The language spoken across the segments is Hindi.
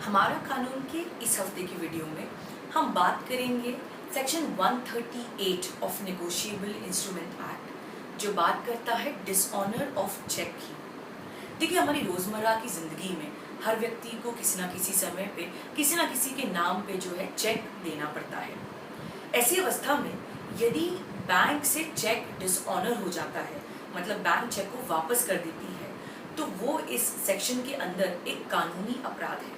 हमारा कानून के इस हफ्ते की वीडियो में हम बात करेंगे section 138 of negotiable instrument act, जो बात करता है डिसऑनर ऑफ चेक की। देखिए, हमारी रोजमर्रा की जिंदगी में हर व्यक्ति को किसी ना किसी समय पे किसी ना किसी के नाम पे जो है चेक देना पड़ता है। ऐसी अवस्था में यदि बैंक से चेक डिसऑनर हो जाता है, मतलब बैंक चेक को वापस कर देती है, तो वो इस सेक्शन के अंदर एक कानूनी अपराध है।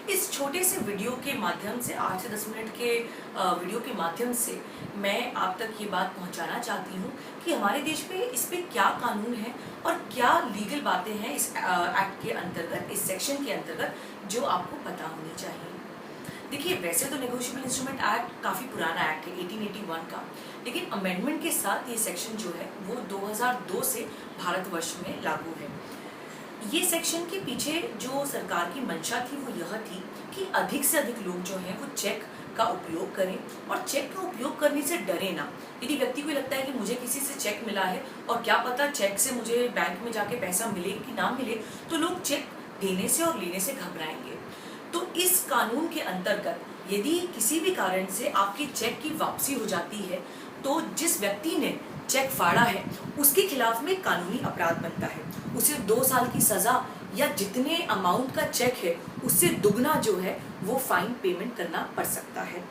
इस छोटे से वीडियो के माध्यम से 8 से 10 मिनट के वीडियो के माध्यम से मैं आप तक ये बात पहुंचाना चाहती हूँ कि हमारे देश में इस पे क्या कानून है और क्या लीगल बातें हैं इस एक्ट के अंतर्गत, इस सेक्शन के अंतर्गत, जो आपको पता होनी चाहिए। देखिए, वैसे तो नेगोशिएबल इंस्ट्रूमेंट एक्ट काफ़ी पुराना एक्ट है, 1881 का, लेकिन अमेंडमेंट के साथ ये सेक्शन जो है वो 2002 से भारतवर्ष में लागू है। ये सेक्शन के पीछे जो सरकार की मंशा थी वो यह थी कि अधिक से अधिक लोग जो हैं वो चेक का उपयोग करें और चेक का उपयोग करने से डरे ना। यदि व्यक्ति को लगता है कि मुझे किसी से चेक मिला है और क्या पता चेक से मुझे बैंक में जाके पैसा मिले कि ना मिले, तो लोग चेक देने से और लेने से घबराएंगे। तो इस कानून के अंतर्गत यदि किसी भी कारण से आपकी चेक की वापसी हो जाती है, तो जिस व्यक्ति ने चेक फाड़ा है उसके खिलाफ में कानूनी अपराध बनता है। उसे 2 साल की सजा या जितने अमाउंट का चेक है उससे दुगना जो है वो फाइन पेमेंट करना पड़ सकता है।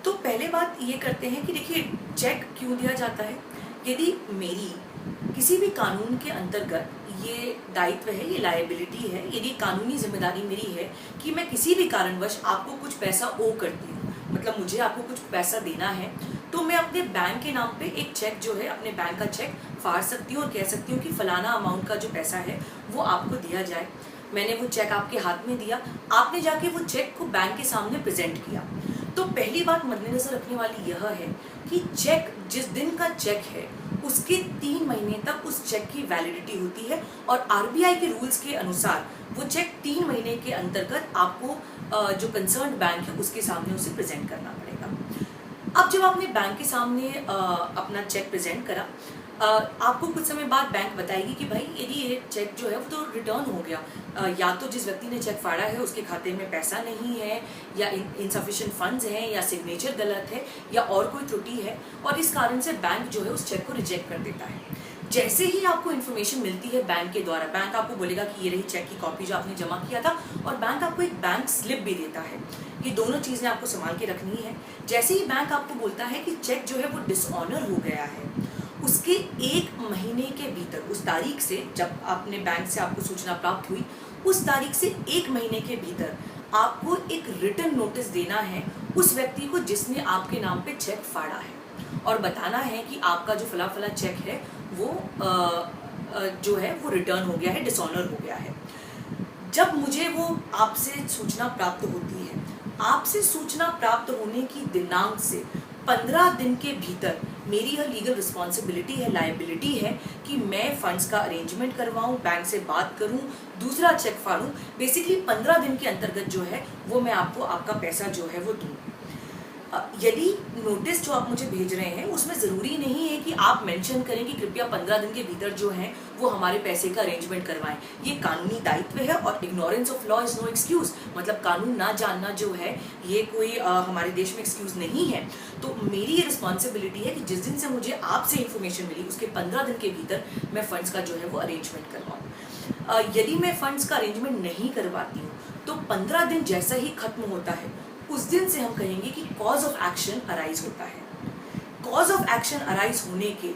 तो पहले बात ये करते हैं कि देखिए, चेक क्यों दिया जाता है। यदि मेरी किसी भी कानून के अंतर्गत ये दायित्व है, ये लायबिलिटी है, यदि कानूनी जिम्मेदारी मेरी है कि मैं किसी भी कारणवश आपको कुछ पैसा ओ करती हूँ, मतलब मुझे आपको कुछ पैसा देना है, तो मैं अपने बैंक के नाम पे एक चेक जो है, अपने बैंक का चेक फाड़ सकती हूँ और कह सकती हूँ कि फलाना अमाउंट का जो पैसा है वो आपको दिया जाए। मैंने वो चेक आपके हाथ में दिया, आपने जाके वो चेक को बैंक के सामने प्रेजेंट किया। तो पहली बात मद्देनजर रखने वाली यह है कि चेक, जिस दिन का चेक है उसके 3 महीने तक उस चेक की वैलिडिटी होती है और आरबीआई के रूल्स के अनुसार वो चेक 3 महीने के अंतर्गत आपको जो कंसर्न बैंक है उसके सामने उसे प्रेजेंट करना पड़ेगा। अब जब आपने बैंक के सामने अपना चेक प्रेजेंट करा, आपको कुछ समय बाद बैंक बताएगी कि भाई यदि ये चेक जो है वो तो रिटर्न हो गया, या तो जिस व्यक्ति ने चेक फाड़ा है उसके खाते में पैसा नहीं है, या इनसफिशिएंट फंड्स हैं, या सिग्नेचर गलत है, या और कोई त्रुटि है, और इस कारण से बैंक जो है उस चेक को रिजेक्ट कर देता है। जैसे ही आपको इन्फॉर्मेशन मिलती है बैंक के द्वारा, बैंक आपको बोलेगा कि ये रही चेक की कॉपी जो आपने जमा किया था, और बैंक आपको एक बैंक स्लिप भी देता है। ये दोनों चीज़ें आपको संभाल के रखनी है। जैसे ही बैंक आपको बोलता है कि चेक जो है वो डिसऑनर हो गया है, उसके 1 महीने के भीतर, उस तारीख से जब आपने बैंक से आपको सूचना प्राप्त हुई, उस तारीख से 1 महीने के भीतर आपको एक रिटन नोटिस देना है उस व्यक्ति को जिसने आपके नाम पे चेक फाड़ा है, और बताना है कि आपका जो फला फला चेक है वो जो है वो रिटर्न हो गया है, डिसऑनर हो गया है। जब मुझे वो आपसे सूचना प्राप्त होती है, आपसे सूचना प्राप्त होने की दिनांक से 15 दिन के भीतर मेरी यह लीगल रिस्पॉन्सिबिलिटी है, लायबिलिटी है कि मैं फंड्स का अरेंजमेंट करवाऊं, बैंक से बात करूं, दूसरा चेक फाड़ूं। बेसिकली 15 दिन के अंतर्गत जो है वो मैं आपको आपका पैसा जो है वो दूं। यदि नोटिस जो आप मुझे भेज रहे हैं उसमें ज़रूरी नहीं है कि आप मेंशन करें कि कृपया 15 दिन के भीतर जो है वो हमारे पैसे का अरेंजमेंट करवाएं। ये कानूनी दायित्व है और ignorance of law is no excuse, मतलब कानून ना जानना जो है ये कोई हमारे देश में एक्सक्यूज़ नहीं है। तो मेरी ये रिस्पॉन्सिबिलिटी है कि जिस दिन से मुझे आपसे इन्फॉर्मेशन मिली उसके 15 दिन के भीतर मैं फ़ंड्स का जो है वो अरेंजमेंट करवाऊँ। यदि मैं फ़ंड्स का अरेंजमेंट नहीं करवाती हूँ तो 15 दिन जैसा ही खत्म होता है उस दिन से हम कहेंगे कि कॉज ऑफ एक्शन अराइज होता है। कॉज ऑफ एक्शन अराइज होने के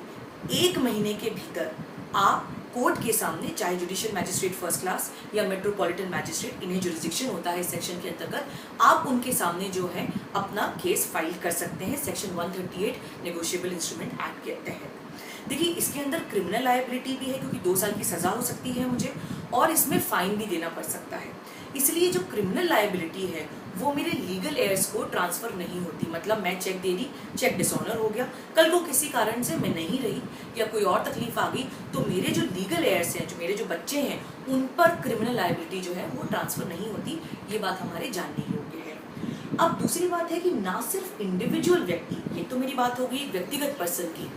1 महीने के भीतर आप कोर्ट के सामने, चाहे जुडिशियल मैजिस्ट्रेट फर्स्ट क्लास या मेट्रोपॉलिटन मैजिस्ट्रेट, इन्हें जुरिस्डिक्शन होता है इस सेक्शन के अंतर्गत, आप उनके सामने जो है अपना केस फाइल कर सकते हैं सेक्शन 138 नेगोशिएबल इंस्ट्रूमेंट एक्ट के तहत। देखिए, इसके अंदर क्रिमिनल लायबिलिटी भी है क्योंकि 2 साल की सजा हो सकती है मुझे, और इसमें फाइन भी देना पड़ सकता है। इसलिए जो क्रिमिनल लायबिलिटी है वो मेरे लीगल एयर्स को ट्रांसफ़र नहीं होती। मतलब मैं चेक दे दी, चेक डिसऑनर हो गया, कल को किसी कारण से मैं नहीं रही या कोई और तकलीफ आ गई, तो मेरे जो लीगल एयर्स हैं, जो मेरे जो बच्चे हैं, उन पर क्रिमिनल लायबिलिटी जो है वो ट्रांसफ़र नहीं होती। ये बात हमारे जानने योग्य है। अब दूसरी बात है कि ना सिर्फ इंडिविजुअल व्यक्ति, ये तो मेरी बात हो गई व्यक्तिगत पर्सन की,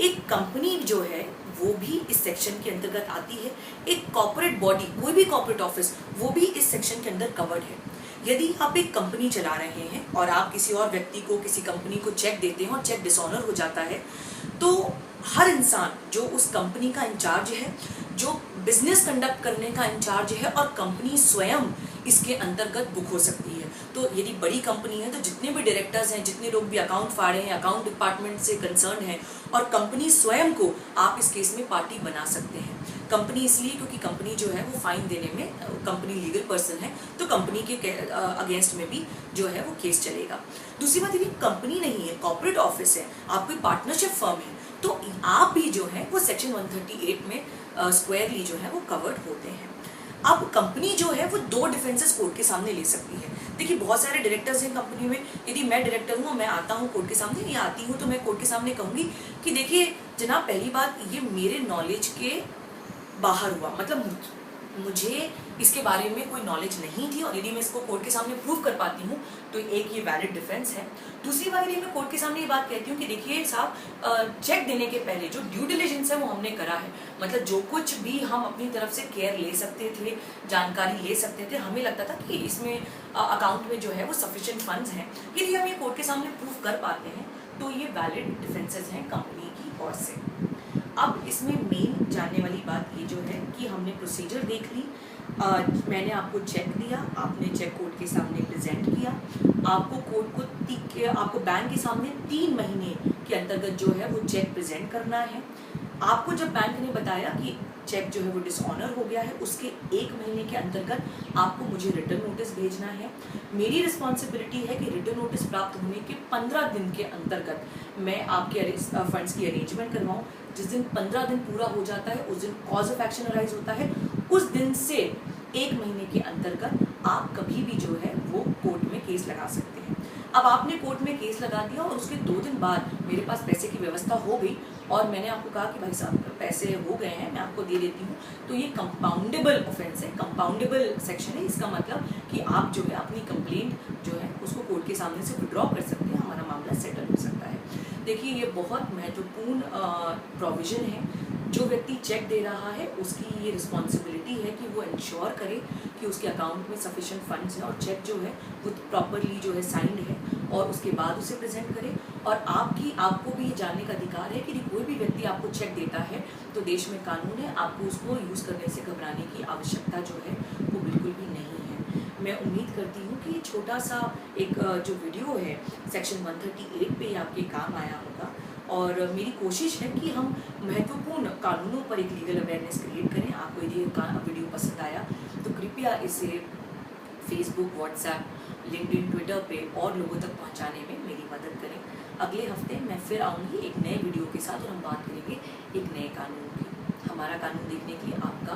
एक कंपनी जो है वो भी इस सेक्शन के अंतर्गत आती है। एक कॉर्पोरेट बॉडी, कोई भी कॉर्पोरेट ऑफिस, वो भी इस सेक्शन के अंदर कवर्ड है। यदि आप एक कंपनी चला रहे हैं और आप किसी और व्यक्ति को, किसी कंपनी को चेक देते हैं और चेक डिसऑनर हो जाता है, तो हर इंसान जो उस कंपनी का इंचार्ज है, जो बिजनेस कंडक्ट करने का इंचार्ज है, और कंपनी स्वयं इसके अंतर्गत बुक हो सकती है। तो यदि बड़ी कंपनी है तो जितने भी डायरेक्टर्स हैं, जितने लोग भी अकाउंट फाड़े हैं, अकाउंट डिपार्टमेंट से कंसर्न हैं, और कंपनी स्वयं को आप इस केस में पार्टी बना सकते हैं। कंपनी इसलिए क्योंकि कंपनी जो है वो फाइन देने में, कंपनी लीगल पर्सन है, तो कंपनी के अगेंस्ट में भी जो है वो केस चलेगा। दूसरी बात, यदि कंपनी नहीं है, कॉर्पोरेट ऑफिस है, आप कोई पार्टनरशिप फर्म है, तो आप भी जो है वो सेक्शन 138 में स्क्वायरली जो है वो कवर्ड होते हैं। अब कंपनी जो है वो 2 डिफेंसेस कोर्ट के सामने ले सकती है। देखिए, बहुत सारे डायरेक्टर्स हैं कंपनी में। यदि मैं डायरेक्टर हूँ, मैं आता हूँ कोर्ट के सामने या आती हूँ, तो मैं कोर्ट के सामने कहूँगी कि देखिए जनाब, पहली बात, ये मेरे नॉलेज के बाहर हुआ, मतलब मुझे इसके बारे में कोई नॉलेज नहीं थी, और यदि मैं इसको कोर्ट के सामने प्रूव कर पाती हूँ तो एक ये वैलिड डिफेंस है। दूसरी बात, यदि मैं कोर्ट के सामने ये बात कहती हूँ कि देखिए साहब, चेक देने के पहले जो ड्यू डिलिजेंस है वो हमने करा है, मतलब जो कुछ भी हम अपनी तरफ से केयर ले सकते थे, जानकारी ले सकते थे, हमें लगता था कि इसमें अकाउंट में जो है वो सफिशिएंट फंड्स हैं। यदि हम ये कोर्ट के सामने प्रूव कर पाते हैं तो ये वैलिड डिफेंसेस हैं कंपनी की ओर से। अब इसमें मेन जानने वाली बात ये जो है कि हमने प्रोसीजर देख ली, मैंने आपको चेक दिया, आपने चेक कोर्ट के सामने प्रेजेंट किया, आपको कोर्ट को आपको बैंक के सामने 3 महीने के अंतर्गत जो है वो चेक प्रेजेंट करना है। आपको जब बैंक ने बताया कि चेक जो है वो डिसऑनर हो गया है, उसके 1 महीने के अंतर्गत आपको मुझे रिटर्न नोटिस भेजना है। मेरी रिस्पॉन्सिबिलिटी है कि रिटर्न नोटिस प्राप्त होने के 15 दिन के अंतर्गत मैं आपके फंड्स की अरेंजमेंट करवाऊँ। जिस दिन 15 दिन पूरा हो जाता है उस दिन कॉज ऑफ एक्शन अराइज होता है। उस दिन से 1 महीने के अंतर्गत आप कभी भी जो है वो कोर्ट में केस लगा सकते हैं। अब आपने कोर्ट में केस लगा दिया और उसके 2 दिन बाद मेरे पास पैसे की व्यवस्था हो गई और मैंने आपको कहा कि भाई साहब पैसे हो गए हैं, मैं आपको दे देती हूँ, तो ये कंपाउंडेबल ऑफेंस है, कंपाउंडेबल सेक्शन है। इसका मतलब कि आप जो है अपनी कंप्लेंट जो है उसको कोर्ट के सामने से विड्रॉ कर सकते हैं, हमारा मामला सेटल हो सकता है। देखिए, ये बहुत महत्वपूर्ण प्रोविजन है। जो व्यक्ति चेक दे रहा है उसकी ये रिस्पॉन्सिबिलिटी है कि वो इंश्योर करे कि उसके अकाउंट में सफिशिएंट फंड्स हैं और चेक जो है वो प्रॉपरली जो है साइंड है, और उसके बाद उसे प्रेजेंट करे। और आपको भी ये जानने का अधिकार है कि कोई भी व्यक्ति आपको चेक देता है तो देश में कानून है, आपको उसको यूज़ करने से घबराने की आवश्यकता जो है वो बिल्कुल भी नहीं है। मैं उम्मीद करती हूँ कि छोटा सा एक जो वीडियो है सेक्शन 138 पे आपके काम आया होगा, और मेरी कोशिश है कि हम महत्वपूर्ण कानूनों पर एक लीगल अवेयरनेस क्रिएट करें। आपको यदि वीडियो पसंद आया तो कृपया इसे फेसबुक, व्हाट्सएप, लिंक्डइन, ट्विटर पे और लोगों तक पहुंचाने में मेरी मदद करें। अगले हफ्ते मैं फिर आऊँगी एक नए वीडियो के साथ और हम बात करेंगे एक नए कानून की। हमारा कानून देखने के लिए आपका